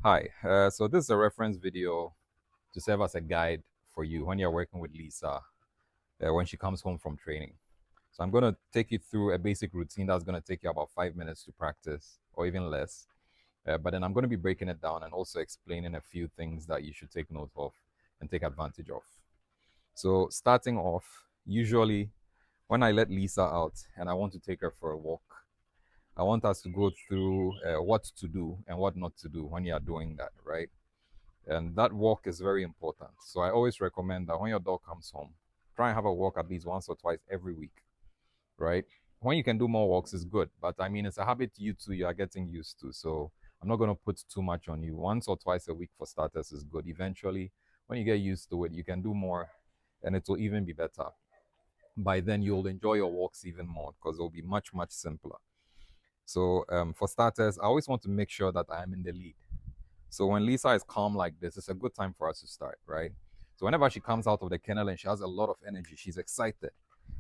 Hi, so this is a reference video to serve as a guide for you when you're working with Lisa when she comes home from training. So I'm going to take you through a basic routine that's going to take you about 5 minutes to practice or even less. But then I'm going to be breaking it down and also explaining a few things that you should take note of and take advantage of. So starting off, usually when I let Lisa out and I want to take her for a walk, I want us to go through what to do and what not to do when you are doing that, right? And that walk is very important. So I always recommend that when your dog comes home, try and have a walk at least once or twice every week, right? When you can do more walks is good, but I mean, it's a habit you too, you are getting used to. So I'm not going to put too much on you. Once or twice a week for starters is good. Eventually, when you get used to it, you can do more and it will even be better. By then, you'll enjoy your walks even more because it'll be much, much simpler. So for starters, I always want to make sure that I'm in the lead. So when Lisa is calm like this, it's a good time for us to start, right? So whenever she comes out of the kennel and she has a lot of energy, she's excited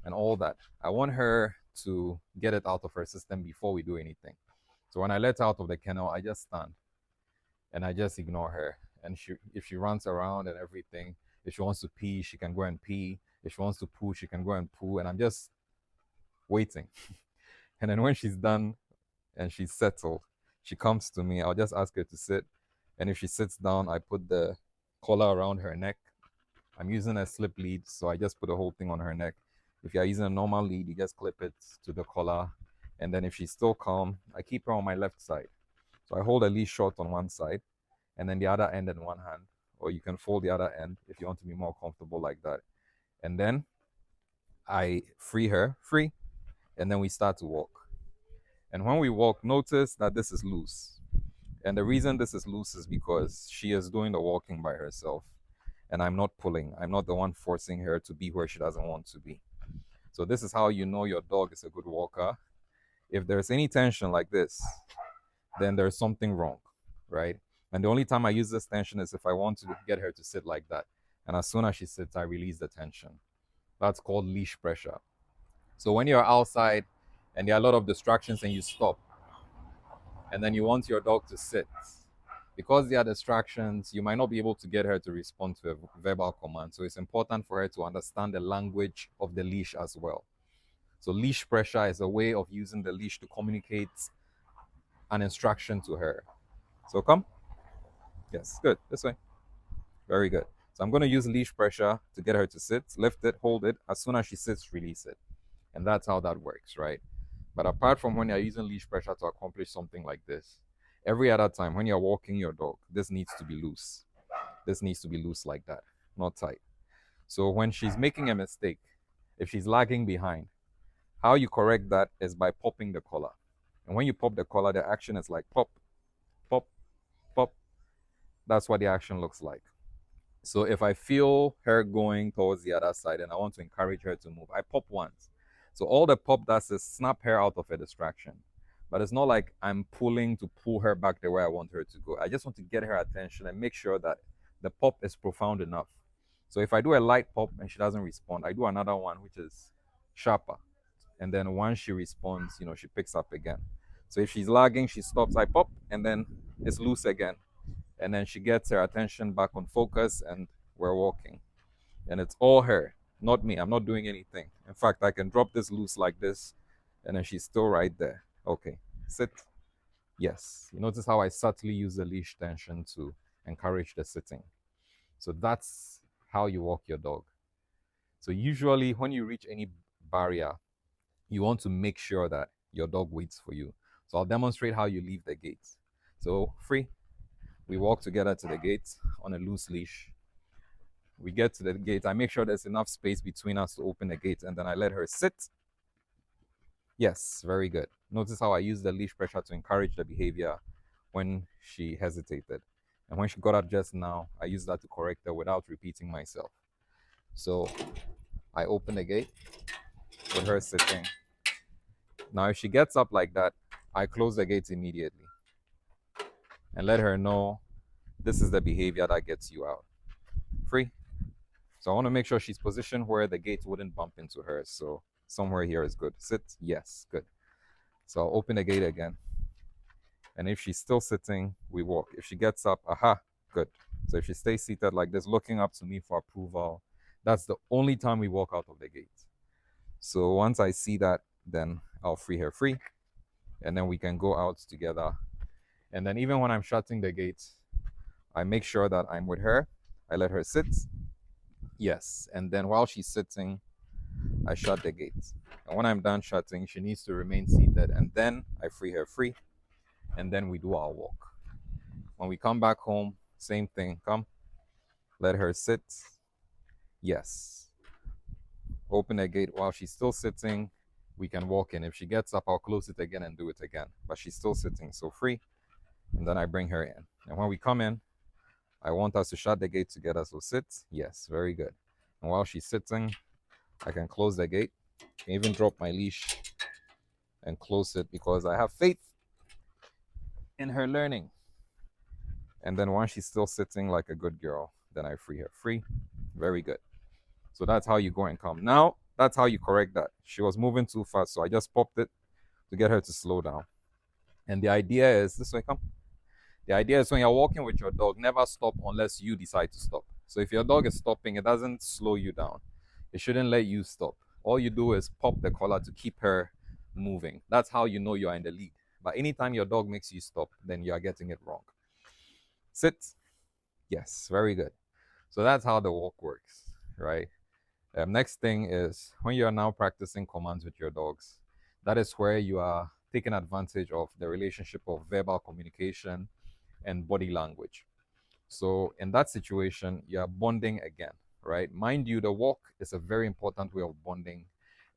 and all that, I want her to get it out of her system before we do anything. So when I let her out of the kennel, I just stand and I just ignore her. And if she runs around and everything, if she wants to pee, she can go and pee. If she wants to poo, she can go and poo. And I'm just waiting. And then when she's done and she's settled, she comes to me. I'll just ask her to sit. And if she sits down, I put the collar around her neck. I'm using a slip lead, so I just put the whole thing on her neck. If you're using a normal lead, you just clip it to the collar. And then if she's still calm, I keep her on my left side. So I hold a leash short on one side and then the other end in one hand. Or you can fold the other end if you want to be more comfortable like that. And then I free her, free, and then we start to walk. And when we walk, notice that this is loose. And the reason this is loose is because she is doing the walking by herself. And I'm not pulling. I'm not the one forcing her to be where she doesn't want to be. So this is how you know your dog is a good walker. If there's any tension like this, then there's something wrong, right? And the only time I use this tension is if I want to get her to sit like that. And as soon as she sits, I release the tension. That's called leash pressure. So when you're outside and there are a lot of distractions and you stop, and then you want your dog to sit, because there are distractions, you might not be able to get her to respond to a verbal command. So it's important for her to understand the language of the leash as well. So leash pressure is a way of using the leash to communicate an instruction to her. So come. Yes, good. This way. Very good. So I'm going to use leash pressure to get her to sit. Lift it, hold it. As soon as she sits, release it. And that's how that works, right? But apart from when you're using leash pressure to accomplish something like this, every other time when you're walking your dog, this needs to be loose. This needs to be loose like that, not tight. So when she's making a mistake, if she's lagging behind, how you correct that is by popping the collar. And when you pop the collar, the action is like pop, pop, pop. That's what the action looks like. So if I feel her going towards the other side and I want to encourage her to move, I pop once. So all the pop does is snap her out of a distraction. But it's not like I'm pulling to pull her back the way I want her to go. I just want to get her attention and make sure that the pop is profound enough. So if I do a light pop and she doesn't respond, I do another one which is sharper. And then once she responds, she picks up again. So if she's lagging, she stops, I pop, and then it's loose again. And then she gets her attention back on focus and we're walking. And it's all her, not me. I'm not doing anything. In fact, I can drop this loose like this and then she's still right there. Okay, sit. Yes. You notice how I subtly use the leash tension to encourage the sitting. So that's how you walk your dog. So usually when you reach any barrier, you want to make sure that your dog waits for you. So I'll demonstrate how you leave the gate. So free. We walk together to the gate on a loose leash. We get to the gate. I make sure there's enough space between us to open the gate, and then I let her sit. Yes, very good. Notice how I use the leash pressure to encourage the behavior when she hesitated. And when she got up just now, I used that to correct her without repeating myself. So I open the gate with her sitting. Now, if she gets up like that, I close the gate immediately and let her know this is the behavior that gets you out. Free. So I want to make sure she's positioned where the gate wouldn't bump into her. So somewhere here is good. Sit. Yes. Good. So I'll open the gate again. And if she's still sitting, we walk. If she gets up, aha, good. So if she stays seated like this, looking up to me for approval, that's the only time we walk out of the gate. So once I see that, then I'll free her free, and then we can go out together. And then even when I'm shutting the gate, I make sure that I'm with her. I let her sit. Yes. And then while she's sitting, I shut the gate. And when I'm done shutting, she needs to remain seated. And then I free her free. And then we do our walk. When we come back home, same thing. Come, let her sit. Yes. Open the gate while she's still sitting. We can walk in. If she gets up, I'll close it again and do it again. But she's still sitting, so free. And then I bring her in. And when we come in, I want us to shut the gate together. So sit. Yes, very good. And while she's sitting, I can close the gate. I can even drop my leash and close it because I have faith in her learning. And then once she's still sitting like a good girl, then I free her free. Very good. So that's how you go and come. Now, that's how you correct that. She was moving too fast, so I just popped it to get her to slow down. And the idea is, this way, come. The idea is when you're walking with your dog, never stop unless you decide to stop. So if your dog is stopping, it doesn't slow you down. It shouldn't let you stop. All you do is pop the collar to keep her moving. That's how you know you are in the lead. But anytime your dog makes you stop, then you are getting it wrong. Sit. Yes, very good. So that's how the walk works, right? Next thing is when you are now practicing commands with your dogs, that is where you are taking advantage of the relationship of verbal communication and body language. So in that situation, you are bonding again, right? Mind you, the walk is a very important way of bonding,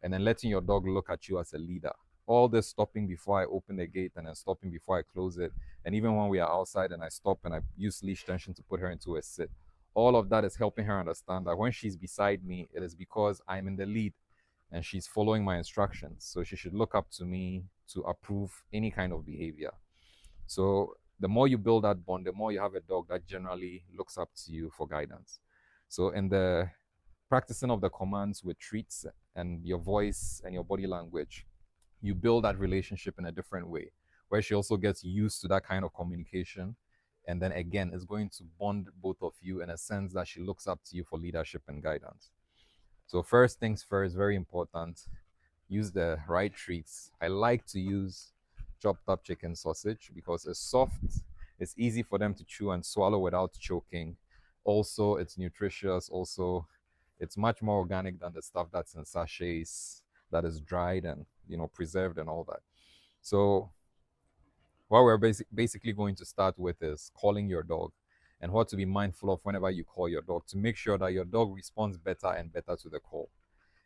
and then letting your dog look at you as a leader. All this stopping before I open the gate and then stopping before I close it, and even when we are outside and I stop and I use leash tension to put her into a sit, all of that is helping her understand that when she's beside me, it is because I'm in the lead and she's following my instructions. So she should look up to me to approve any kind of behavior. So the more you build that bond, the more you have a dog that generally looks up to you for guidance. So in the practicing of the commands with treats and your voice and your body language, you build that relationship in a different way, where she also gets used to that kind of communication. And then again, it's going to bond both of you in a sense that she looks up to you for leadership and guidance. So first things first, very important, use the right treats. I like to use chopped up chicken sausage because it's soft, it's easy for them to chew and swallow without choking. Also, it's nutritious. Also, it's much more organic than the stuff that's in sachets that is dried and preserved and all that. So what we're basically going to start with is calling your dog and what to be mindful of whenever you call your dog to make sure that your dog responds better and better to the call.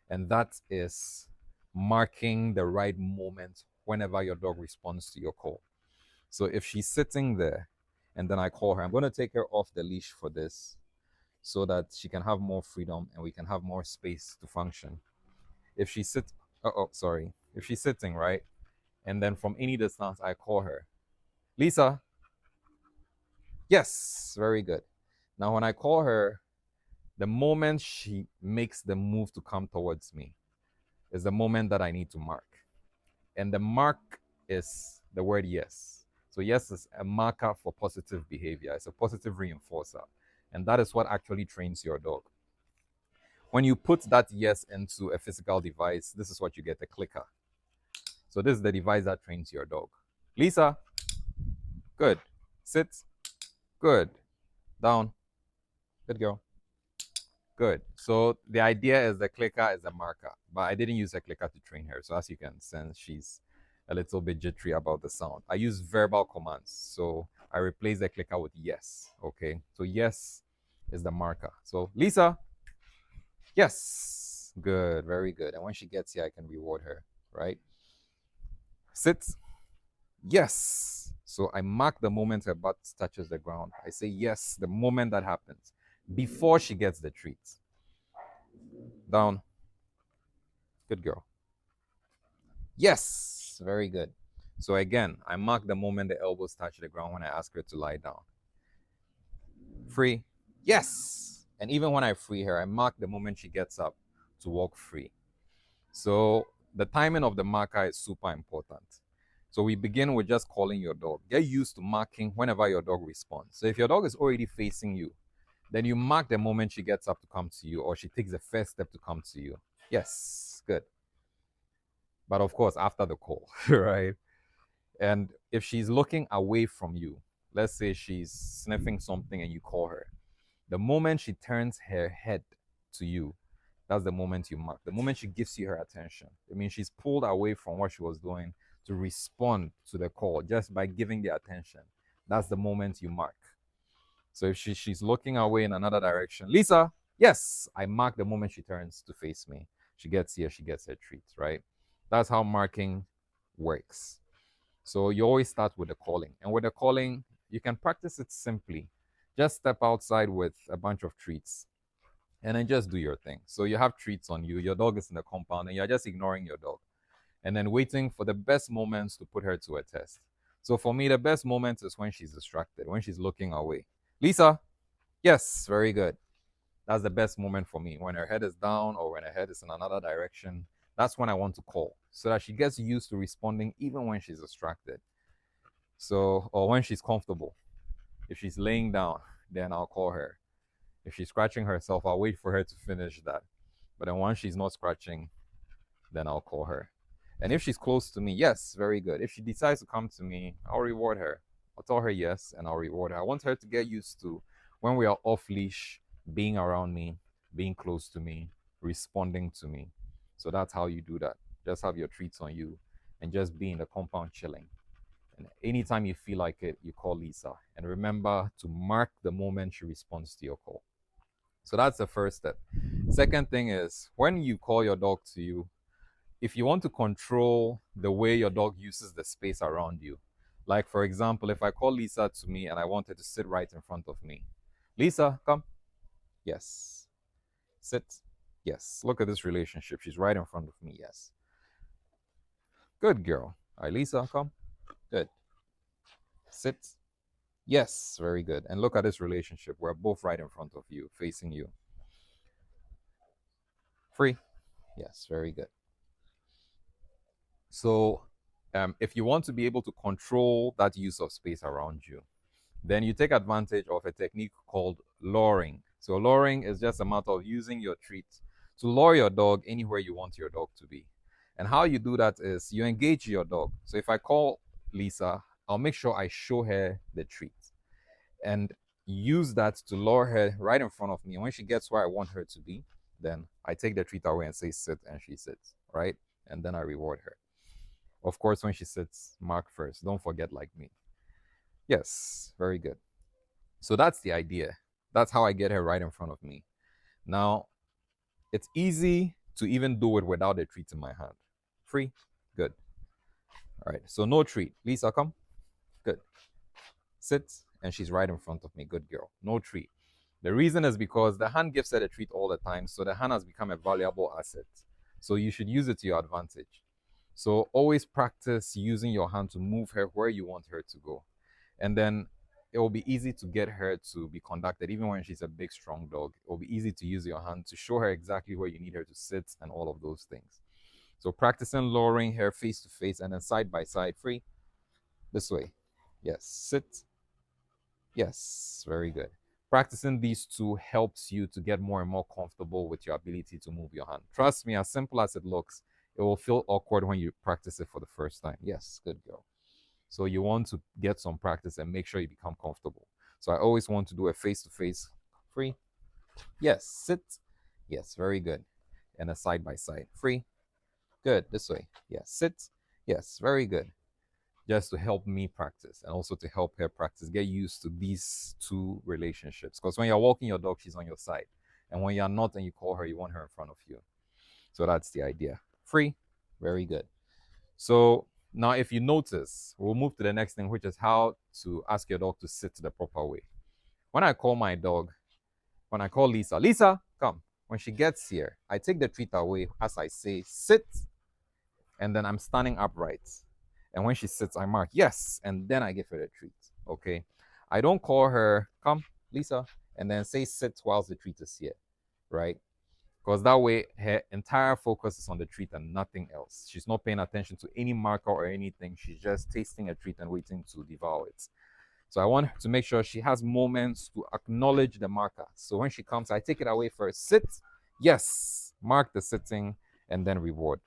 And that is marking the right moment whenever your dog responds to your call. So if she's sitting there and then I call her, I'm going to take her off the leash for this so that she can have more freedom and we can have more space to function. If she sits, if she's sitting, right, and then from any distance I call her, Lisa. Yes, very good. Now when I call her, the moment she makes the move to come towards me is the moment that I need to mark. And the mark is the word yes. So yes is a marker for positive behavior. It's a positive reinforcer. And that is what actually trains your dog. When you put that yes into a physical device, this is what you get, a clicker. So this is the device that trains your dog. Lisa. Good. Sit. Good. Down. Good girl. Good. So the idea is the clicker is a marker, but I didn't use a clicker to train her. So as you can sense, she's a little bit jittery about the sound. I use verbal commands. So I replace the clicker with yes. Okay. So yes is the marker. So Lisa. Yes. Good. Very good. And when she gets here, I can reward her, right? Sit. Yes. So I mark the moment her butt touches the ground. I say yes, the moment that happens, before she gets the treat. Down. Good girl. Yes. Very good. So again, I mark the moment the elbows touch the ground when I ask her to lie down. Free. Yes. And even when I free her, I mark the moment she gets up to walk free. So the timing of the marker is super important. So we begin with just calling your dog. Get used to marking whenever your dog responds. So if your dog is already facing you, then you mark the moment she gets up to come to you or she takes the first step to come to you. Yes, good. But of course, after the call, right? And if she's looking away from you, let's say she's sniffing something and you call her, the moment she turns her head to you, that's the moment you mark. The moment she gives you her attention. I mean, she's pulled away from what she was doing to respond to the call just by giving the attention. That's the moment you mark. So if she's looking away in another direction, Lisa, yes, I mark the moment she turns to face me. She gets here, she gets her treat, right? That's how marking works. So you always start with the calling. And with the calling, you can practice it simply. Just step outside with a bunch of treats and then just do your thing. So you have treats on you, your dog is in the compound, and you're just ignoring your dog and then waiting for the best moments to put her to a test. So for me, the best moment is when she's distracted, when she's looking away. Lisa, yes, very good. That's the best moment for me. When her head is down or when her head is in another direction, that's when I want to call so that she gets used to responding even when she's distracted. So, or when she's comfortable. If she's laying down, then I'll call her. If she's scratching herself, I'll wait for her to finish that. But then once she's not scratching, then I'll call her. And if she's close to me, yes, very good. If she decides to come to me, I'll reward her. I'll tell her yes and I'll reward her. I want her to get used to when we are off leash, being around me, being close to me, responding to me. So that's how you do that. Just have your treats on you and just be in the compound chilling. And anytime you feel like it, you call Lisa. And remember to mark the moment she responds to your call. So that's the first step. Second thing is when you call your dog to you, if you want to control the way your dog uses the space around you, like for example, if I call Lisa to me and I want her to sit right in front of me, Lisa, come. Yes. Sit. Yes. Look at this relationship. She's right in front of me. Yes. Good girl. All right, Lisa, come. Good. Sit. Yes. Very good. And look at this relationship. We're both right in front of you, facing you. Free. Yes. Very good. So, if you want to be able to control that use of space around you, then you take advantage of a technique called luring. So luring is just a matter of using your treat to lure your dog anywhere you want your dog to be. And how you do that is you engage your dog. So if I call Lisa, I'll make sure I show her the treat and use that to lure her right in front of me. And when she gets where I want her to be, then I take the treat away and say sit, and she sits, right? And then I reward her. Of course, when she sits, mark first. Don't forget like me. Yes, very good. So that's the idea. That's how I get her right in front of me. Now, it's easy to even do it without a treat in my hand. Free? Good. All right, so no treat. Lisa, come. Good. Sit, and she's right in front of me. Good girl. No treat. The reason is because the hand gives her a treat all the time, so the hand has become a valuable asset. So you should use it to your advantage. So always practice using your hand to move her where you want her to go. And then it will be easy to get her to be conducted, even when she's a big, strong dog. It will be easy to use your hand to show her exactly where you need her to sit and all of those things. So practicing luring her face to face and then side by side, free. This way. Yes, sit. Yes, very good. Practicing these two helps you to get more and more comfortable with your ability to move your hand. Trust me, as simple as it looks, it will feel awkward when you practice it for the first time. Yes, good girl. So you want to get some practice and make sure you become comfortable. So I always want to do a face-to-face. Free. Yes, sit. Yes, very good. And a side-by-side. Free. Good, this way. Yes, sit. Yes, very good. Just to help me practice and also to help her practice, get used to these two relationships. Because when you're walking your dog, she's on your side. And when you're not and you call her, you want her in front of you. So that's the idea. Free. Very good. So now if you notice, we'll move to the next thing, which is how to ask your dog to sit the proper way. When I call my dog, when I call Lisa, Lisa, come. When she gets here, I take the treat away as I say, sit, and then I'm standing upright. And when she sits, I mark, yes, and then I give her the treat, okay? I don't call her, come, Lisa, and then say sit whilst the treat is here, right? because that way her entire focus is on the treat and nothing else. She's not paying attention to any marker or anything. She's just tasting a treat and waiting to devour it. So I want to make sure she has moments to acknowledge the marker. So when she comes, I take it away first. Sit. Yes. Mark the sitting and then reward.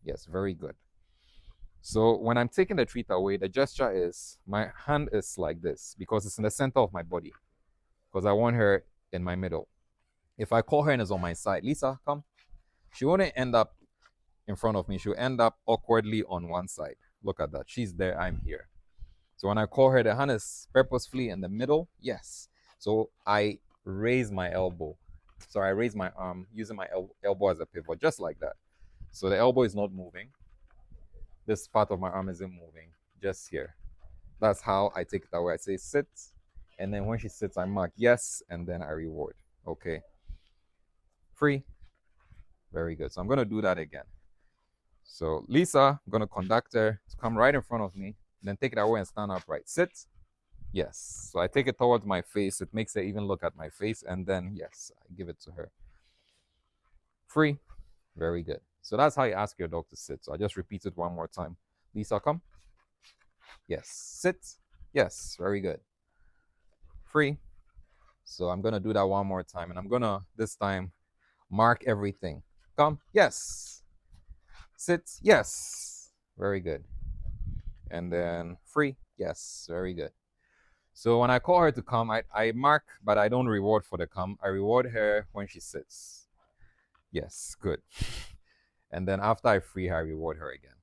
Yes, very good. So when I'm taking the treat away, the gesture is my hand is like this because it's in the center of my body because I want her in my middle. If I call her and is on my side, Lisa, come. She won't end up in front of me. She'll end up awkwardly on one side. Look at that. She's there. I'm here. So when I call her, the hand is purposefully in the middle. Yes. So I raise my elbow. So I raise my arm using my elbow as a pivot, just like that. So the elbow is not moving. This part of my arm isn't moving, just here. That's how I take it away. I say sit, and then when she sits, I mark yes, and then I reward. Okay. Free. Very good. So I'm going to do that again. So Lisa, I'm going to conduct her to come right in front of me, then take it away and stand upright. Sit. Yes. So I take it towards my face. It makes her even look at my face, and then yes, I give it to her. Free. Very good. So that's how you ask your dog to sit. So I just repeat it one more time. Lisa, come. Yes. Sit. Yes. Very good. Free. So I'm going to do that one more time. And I'm going to, this time, mark everything. Come. Yes. Sit. Yes. Very good. And then free. Yes. Very good. So when I call her to come, I mark, but I don't reward for the come. I reward her when she sits. Yes. Good. And then after I free her, I reward her again.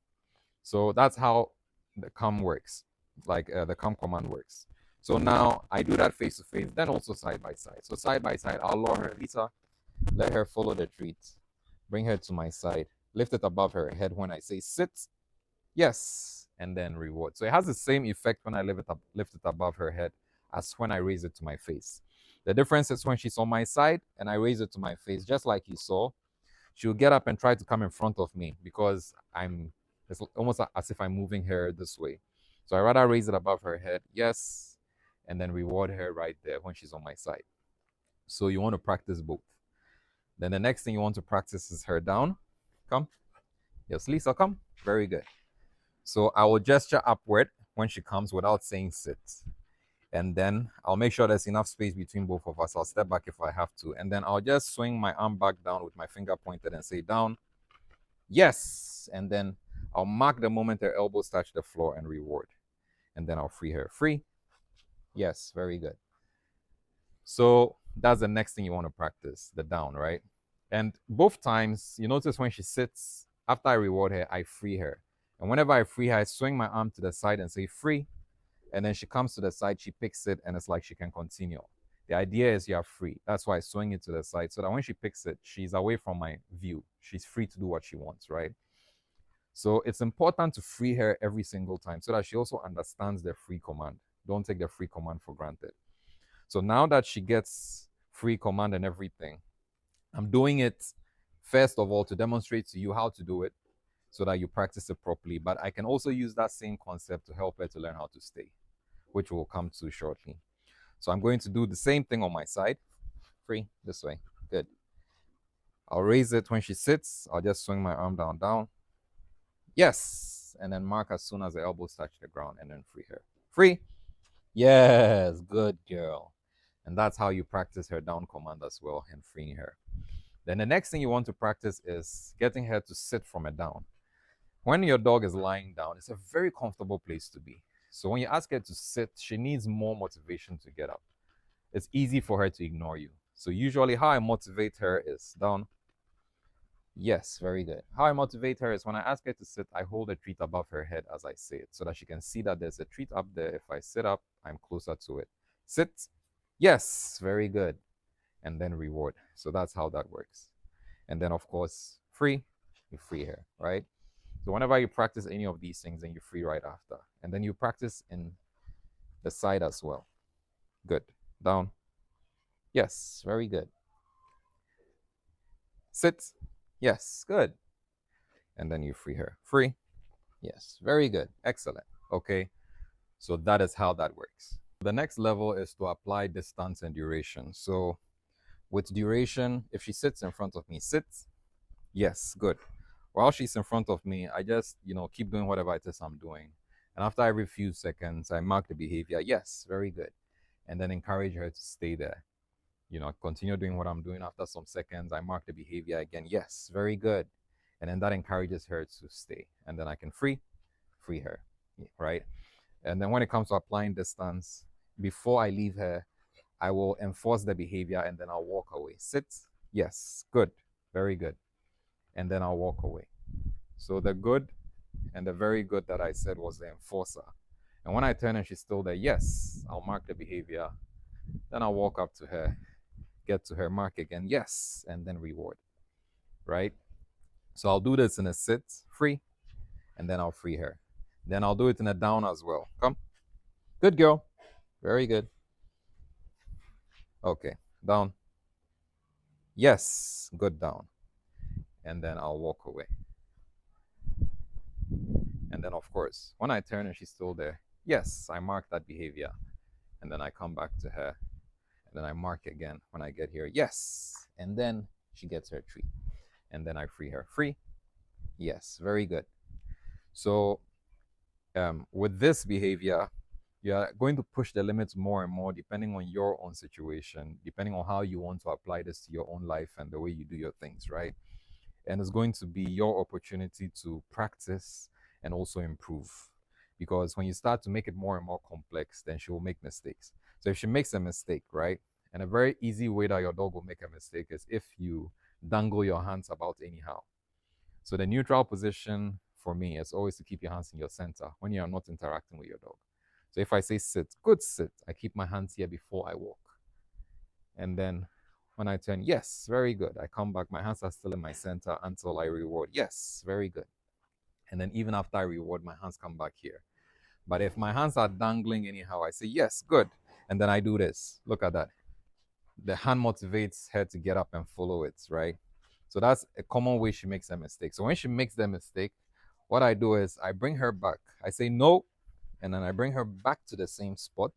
So that's how the come works, like the come command works. So now I do that face to face, then also side by side. So side by side, I'll lure her. Lisa, let her follow the treat. Bring her to my side. Lift it above her head when I say sit. Yes. And then reward. So it has the same effect when I lift it above her head as when I raise it to my face. The difference is when she's on my side and I raise it to my face, just like you saw, she'll get up and try to come in front of me because it's almost as if I'm moving her this way. So I rather raise it above her head, yes, and then reward her right there when she's on my side. So you want to practice both. Then the next thing you want to practice is her down. Come. Yes, Lisa, come. Very good. So I will gesture upward when she comes without saying sit. And then I'll make sure there's enough space between both of us. I'll step back if I have to. And then I'll just swing my arm back down with my finger pointed and say down. Yes. And then I'll mark the moment her elbows touch the floor and reward. And then I'll free her. Free. Yes. Very good. So that's the next thing you want to practice, the down, right? And both times, you notice when she sits, after I reward her, I free her. And whenever I free her, I swing my arm to the side and say free. And then she comes to the side, she picks it, and it's like she can continue. The idea is you are free. That's why I swing it to the side so that when she picks it, she's away from my view. She's free to do what she wants, right? So it's important to free her every single time so that she also understands the free command. Don't take the free command for granted. So now that she gets free command and everything, I'm doing it first of all to demonstrate to you how to do it so that you practice it properly. But I can also use that same concept to help her to learn how to stay, which we'll come to shortly. So I'm going to do the same thing on my side. Free, this way. Good. I'll raise it when she sits. I'll just swing my arm down, down. Yes. And then mark as soon as the elbows touch the ground and then free her. Free. Yes. Good girl. And that's how you practice her down command as well and freeing her. Then the next thing you want to practice is getting her to sit from a down. When your dog is lying down, it's a very comfortable place to be. So when you ask her to sit, she needs more motivation to get up. It's easy for her to ignore you. So usually how I motivate her is down. Yes, very good. How I motivate her is when I ask her to sit, I hold a treat above her head as I say it so that she can see that there's a treat up there. If I sit up, I'm closer to it. Sit. Yes, very good. And then reward. So that's how that works. And then, of course, free. You free her, right? So whenever you practice any of these things, then you free right after. And then you practice in the side as well. Good. Down. Yes, very good. Sit. Yes, good. And then you free her. Free. Yes, very good. Excellent. Okay. So that is how that works. The next level is to apply distance and duration. So With duration, if she sits in front of me, sits, yes, good. While she's in front of me, I just, keep doing whatever it is I'm doing. And after every few seconds, I mark the behavior, yes, very good. And then encourage her to stay there. Continue doing what I'm doing. After some seconds, I mark the behavior again, yes, very good. And then that encourages her to stay. And then I can free her, right? And then when it comes to applying distance, before I leave her, I will enforce the behavior and then I'll walk away. Sit, yes, good, very good. And then I'll walk away. So the good and the very good that I said was the enforcer. And when I turn and she's still there, yes, I'll mark the behavior. Then I'll walk up to her, get to her, mark again, yes, and then reward, right? So I'll do this in a sit, free, and then I'll free her. Then I'll do it in a down as well. Come. Good girl. Very good. Okay. Down. Yes. Good down. And then I'll walk away. And then, of course, when I turn and she's still there, yes, I mark that behavior. And then I come back to her. And then I mark again when I get here. Yes. And then she gets her treat. And then I free her. Free. Yes. Very good. So with this behavior, you're going to push the limits more and more depending on your own situation, depending on how you want to apply this to your own life and the way you do your things, right? And it's going to be your opportunity to practice and also improve. Because when you start to make it more and more complex, then she will make mistakes. So if she makes a mistake, right? And a very easy way that your dog will make a mistake is if you dangle your hands about anyhow. So the neutral position for me is always to keep your hands in your center when you are not interacting with your dog. So if I say sit, good sit, I keep my hands here before I walk. And then when I turn, yes, very good. I come back, my hands are still in my center until I reward. Yes, very good. And then even after I reward, my hands come back here. But if my hands are dangling anyhow, I say, yes, good. And then I do this. Look at that. The hand motivates her to get up and follow it, right? So that's a common way she makes a mistake. So when she makes the mistake, what I do is I bring her back. I say, no. And then I bring her back to the same spot,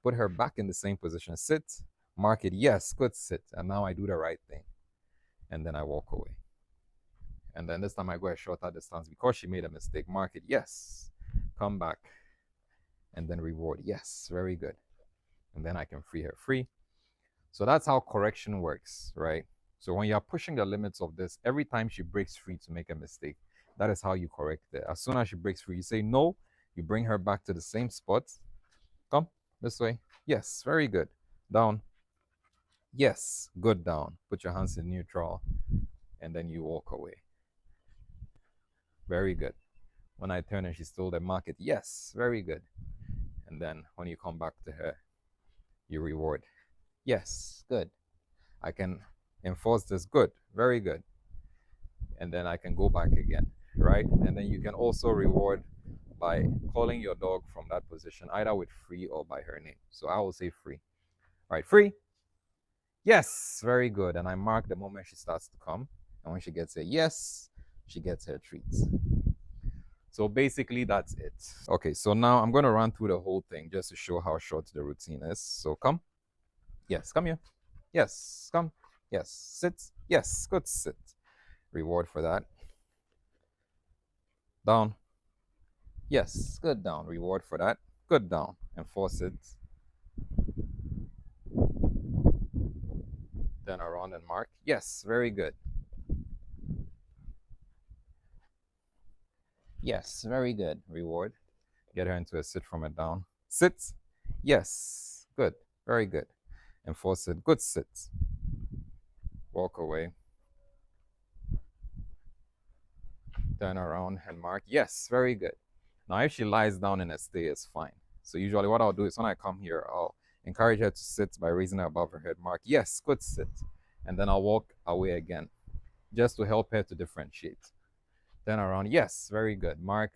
put her back in the same position, sit, mark it, yes, good sit. And now I do the right thing. And then I walk away. And then this time I go a shorter distance because she made a mistake. Mark it, yes. Come back. And then reward, yes, very good. And then I can free her. Free. So that's how correction works, right? So when you're pushing the limits of this, every time she breaks free to make a mistake, that is how you correct it. As soon as she breaks free, you say no, you bring her back to the same spot. Come this way. Yes, very good. Down. Yes, good down. Put your hands in neutral and then you walk away. Very good. When I turn and she's still there, mark it. Yes, very good. And then when you come back to her, you reward. Yes, good. I can enforce this. Good, very good. And then I can go back again, right? And then you can also reward by calling your dog from that position, either with free or by her name. So I will say free. All right, free. Yes, very good. And I mark the moment she starts to come. And when she gets a yes, she gets her treats. So basically, that's it. Okay, so now I'm going to run through the whole thing just to show how short the routine is. So come. Yes, come here. Yes, come. Yes, sit. Yes, good sit. Reward for that. Down. Yes, good down. Reward for that. Good down. Enforce it. Turn around and mark. Yes, very good. Yes, very good. Reward. Get her into a sit from a down. Sit. Yes, good. Very good. Enforce it. Good sit. Walk away. Turn around and mark. Yes, very good. Now, if she lies down in a stay, it's fine. So usually what I'll do is when I come here, I'll encourage her to sit by raising her above her head. Mark. Yes, good sit. And then I'll walk away again just to help her to differentiate. Turn around. Yes, very good. Mark.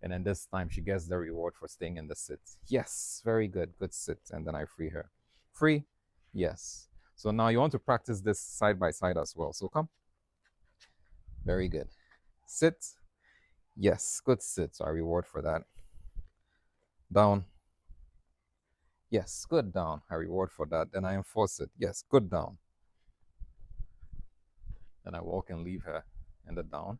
And then this time she gets the reward for staying in the sit. Yes, very good. Good sit. And then I free her. Free. Yes. So now you want to practice this side by side as well. So come. Very good. Sit. Yes, good sit. So I reward for that. Down. Yes, good down. I reward for that. Then I enforce it. Yes, good down. Then I walk and leave her in the down.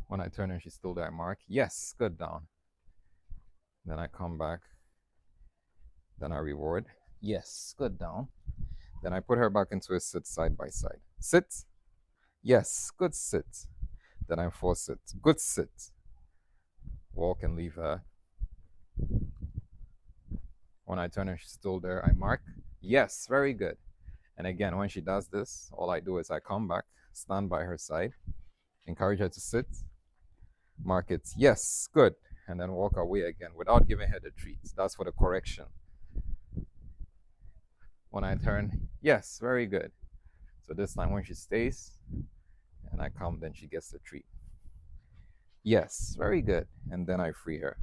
When I turn and she's still there, I mark, yes, good, down. Then I come back. Then I reward, yes, good, down. Then I put her back into a sit side by side. Sit, yes, good, sit. Then I force it, good, sit. Walk and leave her. When I turn and she's still there, I mark, yes, very good. And again, when she does this, all I do is I come back, stand by her side, encourage her to sit, mark it, yes, good, and then walk away again without giving her the treats. That's for the correction. When I turn, yes, very good. So this time when she stays and I come, then she gets the treat. Yes, very good. And then I free her.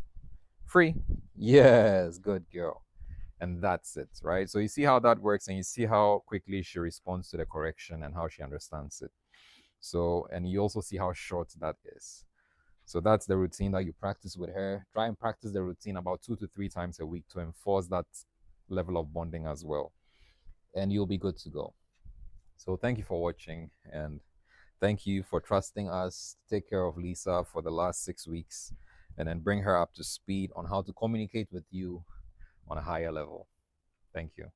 Free. Yes, good girl. And that's it, right? So you see how that works, and you see how quickly she responds to the correction and how she understands it. So, and you also see how short that is. So that's the routine that you practice with her. Try and practice the routine about 2 to 3 times a week to enforce that level of bonding as well. And you'll be good to go. So thank you for watching, and thank you for trusting us to take care of Lisa for the last 6 weeks and then bring her up to speed on how to communicate with you on a higher level. Thank you.